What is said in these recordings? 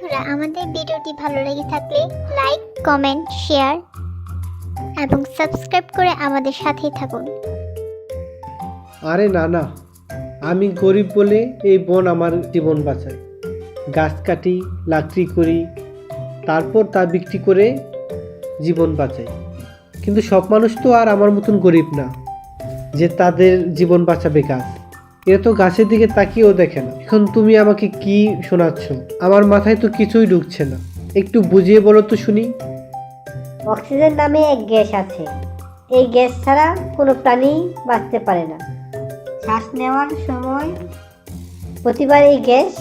বন্ধুরা, আমাদের ভিডিওটি ভালো লেগে থাকলে লাইক, কমেন্ট, শেয়ার এবং সাবস্ক্রাইব করে আমাদের সাথেই থাকুন। আরে না না, আমি গরিব বলে এই বন আমার জীবন বাঁচায়। গাছ কাটি, লাকড়ি করি, তারপর তা বিক্রি করে জীবন বাঁচাই। কিন্তু সব মানুষ তো আর আমার মতন গরিব না যে তাদের জীবন বাঁচাবে গাছ। এরা তো গাছের দিকে তাকিয়েও দেখে না। এখন তুমি আমাকে কি শোনাচ্ছ? আমার মাথায় তো কিছুই ঢুকছে না। একটু বুঝিয়ে বলো তো শুনি। অক্সিজেন নামে এক গ্যাস আছে। এই গ্যাস ছাড়া কোনো প্রাণী বাঁচতে পারে না। শ্বাস নেওয়ার সময় প্রতিবার এই গ্যাস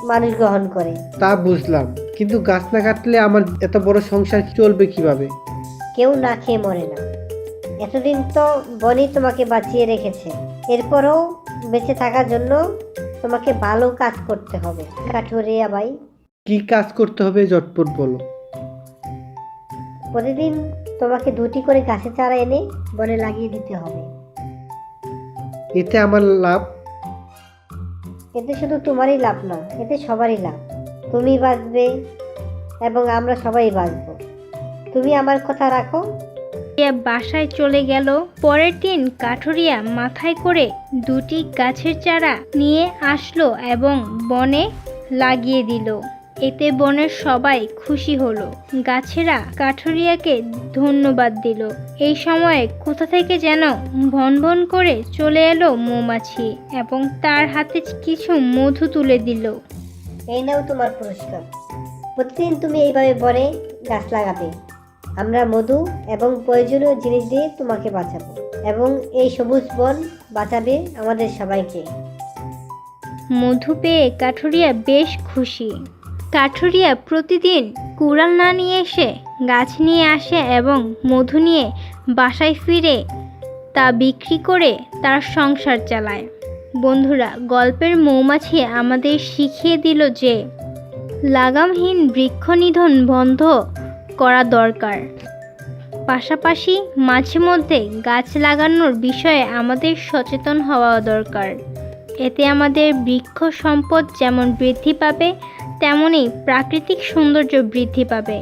মানুষ গ্রহণ করে। তা বুঝলাম, কিন্তু গাছ না কাটলে আমার এত বড় সংসার চলবে কিভাবে? কেউ না খেয়ে মরে না। এতদিন তো বনই তোমাকে বাঁচিয়ে রেখেছে। এরপরও বেঁচে থাকার জন্য তোমাকে ভালো কাজ করতে হবে কাঠুরিয়া ভাই। কি কাজ করতে হবে ঝটপট বলো। প্রতিদিন তোমাকে 2টি করে গাছের চারা এনে বনে লাগিয়ে দিতে হবে। এতে আমার লাভ? এতে শুধু তোমারই লাভ না, এতে সবারই লাভ। তুমি বাঁচবে এবং আমরা সবাই বাঁচবো। তুমি আমার কথা রাখো। বাসায় চলে গেল। পরের দিন কাঠুরিয়া মাথায় করে 2টি গাছের চারা নিয়ে আসলো এবং বনে লাগিয়ে দিল। এতে বনের সবাই খুশি হলো। গাছেরা কাঠুরিয়াকে ধন্যবাদ দিল। এই সময়ে কোথা থেকে যেন ভন ভন করে চলে এলো মৌমাছি এবং তার হাতে কিছু মধু তুলে দিল। এই নাও তোমার পুরস্কার। প্রতিদিন তুমি এইভাবে বনে গাছ লাগাবে। আমরা মধু এবং প্রয়োজনীয় জিনিস দিয়ে তোমাকে বাঁচাবো এবং এই সবুজ বন বাঁচাবে আমাদের সবাইকে। মধু পেয়ে কাঠুরিয়া বেশ খুশি। কাঠুরিয়া প্রতিদিন কুড়াল না নিয়ে এসে গাছ নিয়ে আসে এবং মধু নিয়ে বাসায় ফিরে তা বিক্রি করে তার সংসার চালায়। বন্ধুরা, গল্পের মৌমাছি আমাদের শিখিয়ে দিল যে লাগামহীন বৃক্ষ নিধন বন্ধ করা দরকার। পাশাপাশি মাঝে মধ্যে গাছ লাগানোর বিষয়ে আমাদের সচেতন হওয়া দরকার। এতে আমাদের বৃক্ষ সম্পদ যেমন বৃদ্ধি পাবে, তেমনি প্রাকৃতিক সৌন্দর্য বৃদ্ধি পাবে।